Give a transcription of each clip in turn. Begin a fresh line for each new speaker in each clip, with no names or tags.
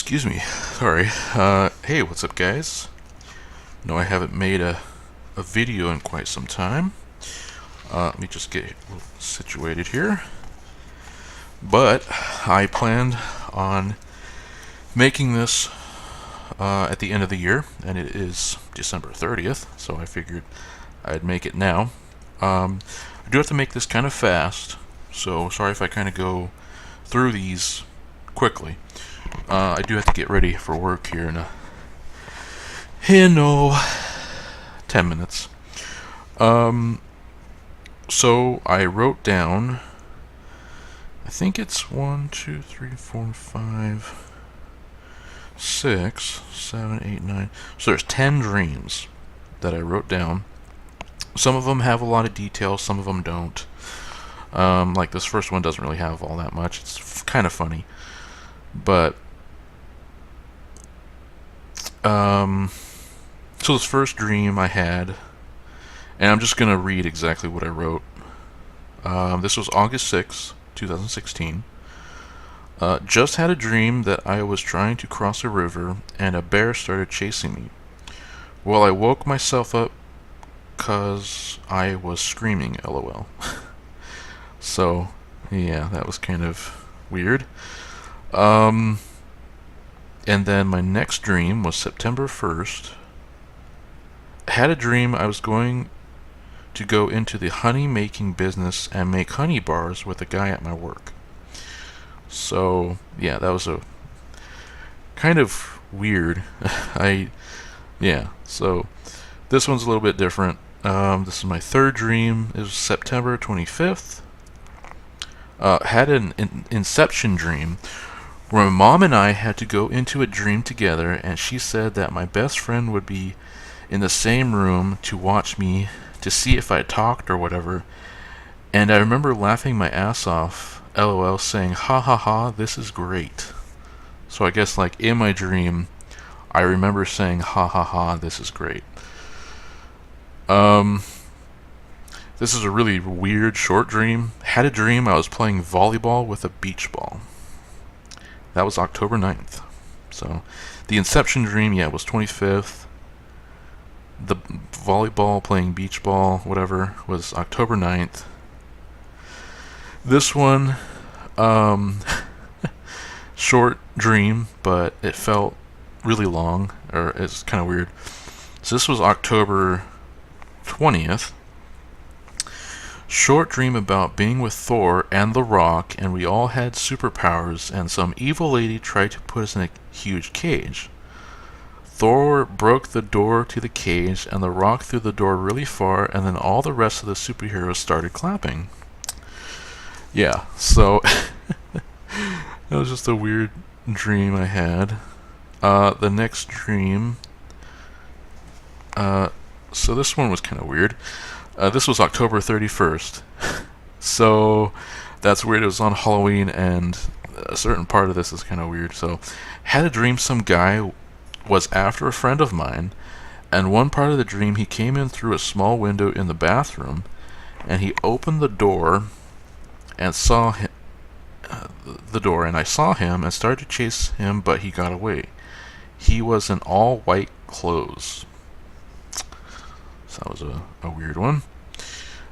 Excuse me. Sorry. Hey, what's up, guys? No, I haven't made a video in quite some time. Let me just get situated here. But I planned on making this at the end of the year, and it is December 30th, so I figured I'd make it now. I do have to make this kind of fast, so sorry if I kind of go through these quickly. I do have to get ready for work here in 10 minutes. So I wrote down, I think it's 1, 2, 3, 4, 5, 6, 7, 8, 9. So there's 10 dreams that I wrote down. Some of them have a lot of details, some of them don't. Like this first one doesn't really have all that much. It's kind of funny. But so this first dream I had, and I'm just gonna read exactly what I wrote. This was August 6th, 2016. Just had a dream that I was trying to cross a river and a bear started chasing me. Well, I woke myself up cause I was screaming, LOL. So, yeah, that was kind of weird. And then my next dream was September 1st. Had a dream I was going to go into the honey making business and make honey bars with a guy at my work. So, yeah, that was a kind of weird. So this one's a little bit different. This is my third dream. It was September 25th. Had an inception dream where my mom and I had to go into a dream together, and she said that my best friend would be in the same room to watch me to see if I talked or whatever. And I remember laughing my ass off, LOL, saying, ha ha ha, this is great. So I guess like in my dream, I remember saying, ha ha ha, this is great. This is a really weird short dream. Had a dream I was playing volleyball with a beach ball. That was October 9th. So, the inception dream, was 25th. The volleyball, playing beach ball, whatever, was October 9th. This one, short dream, but it felt really long, or it's kind of weird. So this was October 20th. Short dream about being with Thor and The Rock, and we all had superpowers, and some evil lady tried to put us in a huge cage. Thor broke the door to the cage, and The Rock threw the door really far, and then all the rest of the superheroes started clapping. Yeah, so that was just a weird dream I had. The next dream, so this one was kind of weird. This was October 31st. So that's weird. It was on Halloween, and a certain part of this is kind of weird. So, had a dream some guy was after a friend of mine, and one part of the dream he came in through a small window in the bathroom, and he opened the door and saw him, and I saw him and started to chase him, but he got away. He was in all white clothes. So that was a weird one.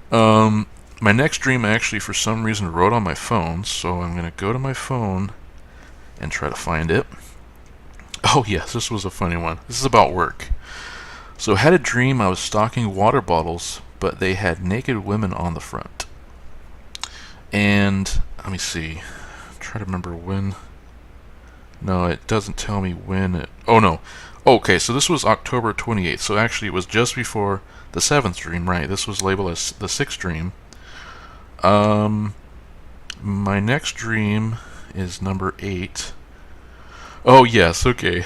My next dream I actually for some reason wrote on my phone, so I'm going to go to my phone and try to find it. Oh yes, this was a funny one. This is about work. So I had a dream I was stocking water bottles, but they had naked women on the front. And, let me see. Try to remember when. No, it doesn't tell me when it. Oh no. Okay, so this was October 28th. So actually, it was just before the 7th dream, right? This was labeled as the 6th dream. My next dream is number 8. Oh yes, okay.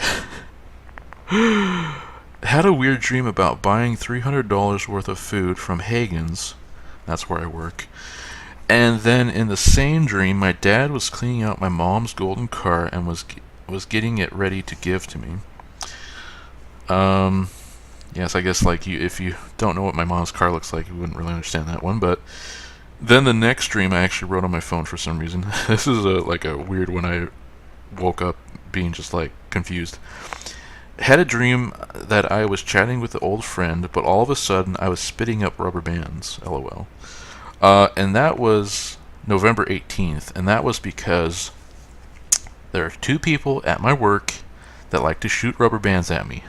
Had a weird dream about buying $300 worth of food from Hagen's. That's where I work. And then in the same dream, my dad was cleaning out my mom's golden car and was getting it ready to give to me. Yes, I guess like if you don't know what my mom's car looks like, you wouldn't really understand that one. But then the next dream I actually wrote on my phone for some reason. This is like a weird one. I woke up being just like confused. Had a dream that I was chatting with an old friend, but all of a sudden I was spitting up rubber bands. LOL. And that was November 18th, and that was because there are two people at my work that like to shoot rubber bands at me.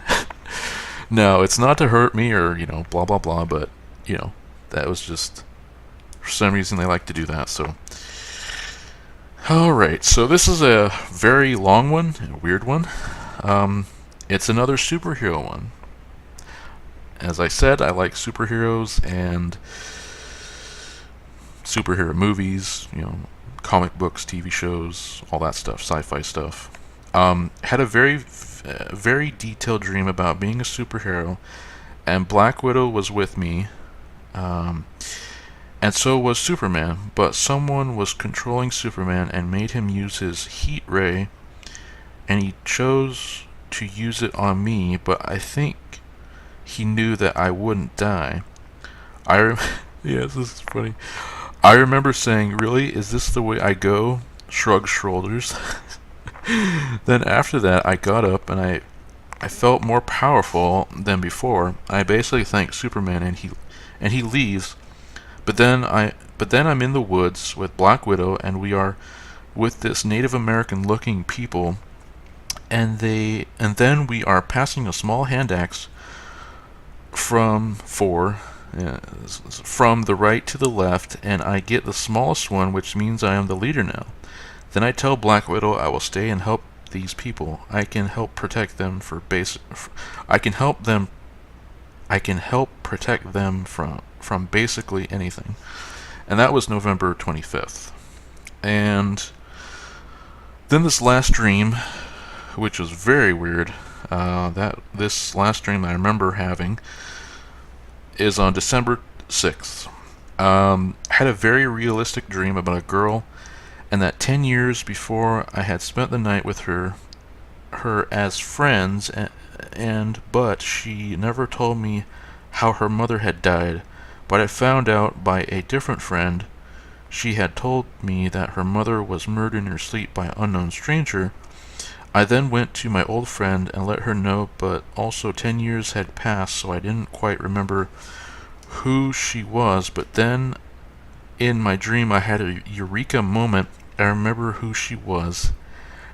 No, it's not to hurt me or, blah blah blah, but, that was just, for some reason they like to do that, so. Alright, so this is a very long one, a weird one. It's another superhero one. As I said, I like superheroes and superhero movies, comic books, TV shows, all that stuff, sci-fi stuff. Had a very detailed dream about being a superhero, and Black Widow was with me, and so was Superman, but someone was controlling Superman and made him use his heat ray, and he chose to use it on me, but I think he knew that I wouldn't die. Yeah, this is funny. I remember saying, "Really? Is this the way I go?" Shrugged shoulders. Then after that, I got up and I felt more powerful than before. I basically thanked Superman and he leaves. But then I'm in the woods with Black Widow, and we are with this Native American looking people, and then we are passing a small hand axe from the right to the left, and I get the smallest one, which means I am the leader now. Then I tell Black Widow I will stay and help these people. I can help protect them I can help protect them from basically anything. And that was November 25th. And then this last dream, which was very weird, this last dream I remember having is on December 6th. Had a very realistic dream about a girl, and that 10 years before I had spent the night with her as friends, but she never told me how her mother had died, but I found out by a different friend. She had told me that her mother was murdered in her sleep by an unknown stranger. I then went to my old friend and let her know, but also 10 years had passed, so I didn't quite remember who she was. But then in my dream I had a eureka moment. I remember who she was.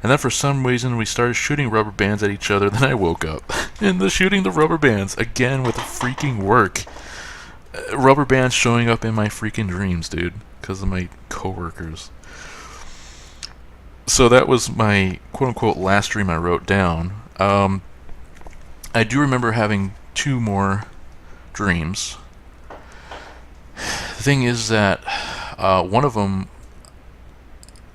And then for some reason we started shooting rubber bands at each other. Then I woke up. And shooting the rubber bands again with freaking work. Rubber bands showing up in my freaking dreams, dude, because of my coworkers. So that was my quote-unquote last dream I wrote down. I do remember having two more dreams. The thing is that one of them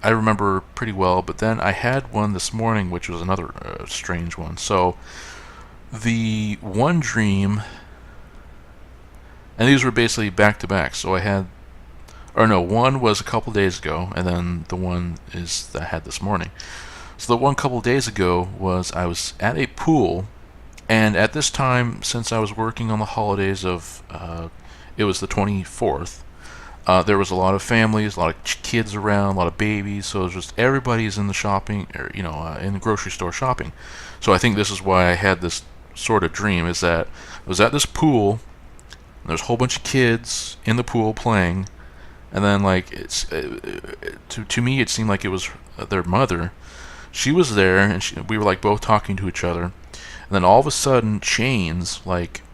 I remember pretty well, but then I had one this morning which was another strange one. So the one dream, and these were basically back-to-back, so one was a couple days ago, and then the one is that I had this morning. So the one couple days ago was I was at a pool, and at this time, since I was working on the holidays of, it was the 24th, there was a lot of families, a lot of kids around, a lot of babies, so it was just everybody's in the shopping, or, in the grocery store shopping. So I think this is why I had this sort of dream, is that I was at this pool, and there's a whole bunch of kids in the pool playing, and then, to me, it seemed like it was their mother. She was there, and we were, both talking to each other. And then all of a sudden, chains,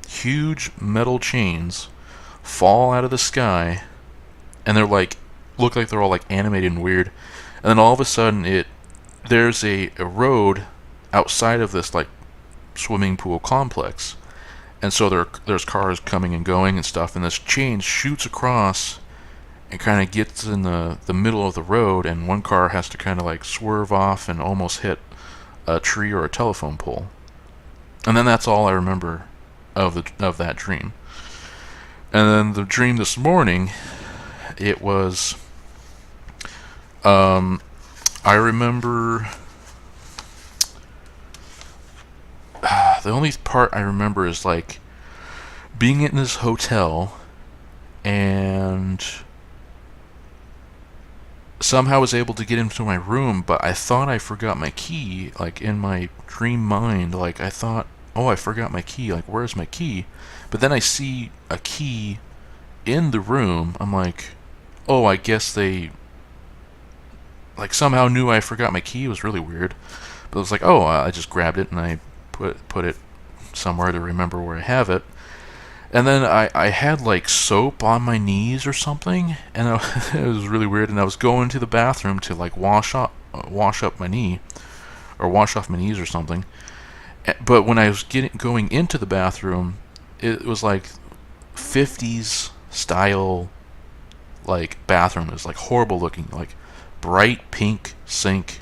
huge metal chains, fall out of the sky, and they're, look like they're all, animated and weird. And then all of a sudden, there's a road outside of this, swimming pool complex. And so there's cars coming and going and stuff, and this chain shoots across and kind of gets in the middle of the road, and one car has to kind of swerve off and almost hit a tree or a telephone pole. And then that's all I remember of that dream. And then the dream this morning, it was, I remember, the only part I remember is being in this hotel, and somehow was able to get into my room, but I thought I forgot my key, like in my dream mind, like I thought, oh, I forgot my key, like where's my key? But then I see a key in the room. I'm like, oh, I guess they like somehow knew I forgot my key. It was really weird. But it was like, oh, I just grabbed it and I put it somewhere to remember where I have it. And then I had like soap on my knees or something, and it was really weird. And I was going to the bathroom to like wash up my knee, or wash off my knees or something. But when I was going into the bathroom, it was like 50s style like bathroom. It was like horrible looking, like bright pink sink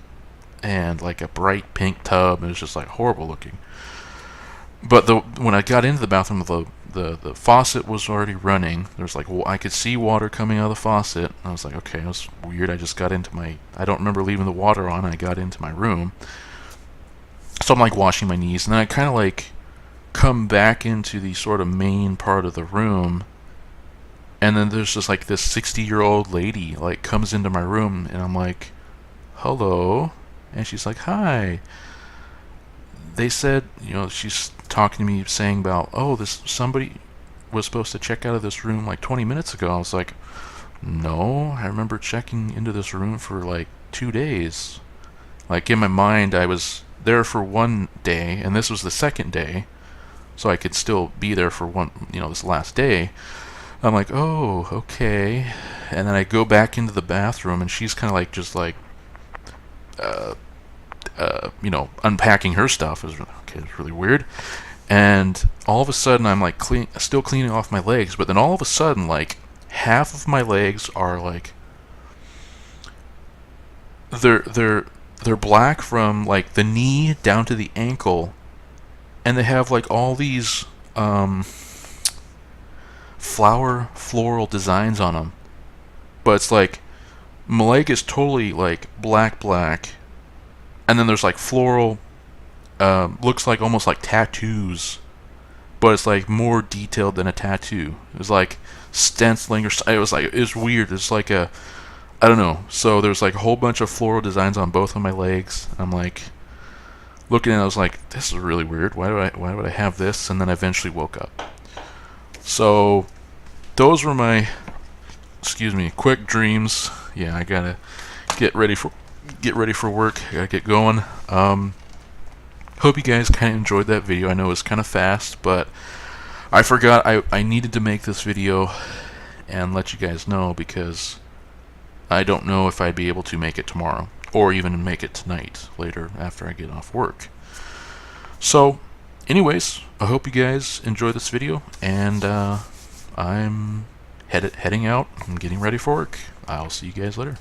and like a bright pink tub. It was just like horrible looking. But when I got into the bathroom, the faucet was already running. There was like I could see water coming out of the faucet. I was like, okay, that was weird. I just got into my. I don't remember leaving the water on. I got into my room, so I'm like washing my knees, and then I kind of like come back into the sort of main part of the room, and then there's just like this 60-year-old lady like comes into my room, and I'm like, hello, and she's like, hi. They said, she's talking to me saying about, oh, this somebody was supposed to check out of this room like 20 minutes ago. I was like, no, I remember checking into this room for like 2 days. Like in my mind, I was there for 1 day, and this was the second day, so I could still be there for this last day. I'm like, oh, okay. And then I go back into the bathroom, and she's kind of like just like, unpacking her stuff. It was really weird. And all of a sudden, I'm like still cleaning off my legs, but then all of a sudden, like half of my legs are like they're black from like the knee down to the ankle, and they have like all these floral designs on them. But it's like my leg is totally like black, and then there's like floral, looks like almost like tattoos, but it's like more detailed than a tattoo. It was like stenciling, or it was weird. It's like I don't know. So there's like a whole bunch of floral designs on both of my legs. I'm like looking at it, I was like, this is really weird. Why would I have this? And then I eventually woke up. So those were my quick dreams. Yeah, I gotta get ready for work. I gotta get going. Hope you guys kind of enjoyed that video. I know it was kind of fast, but I forgot I needed to make this video and let you guys know, because I don't know if I'd be able to make it tomorrow, or even make it tonight, later after I get off work. So, anyways, I hope you guys enjoy this video, and I'm heading out. I'm getting ready for work. I'll see you guys later.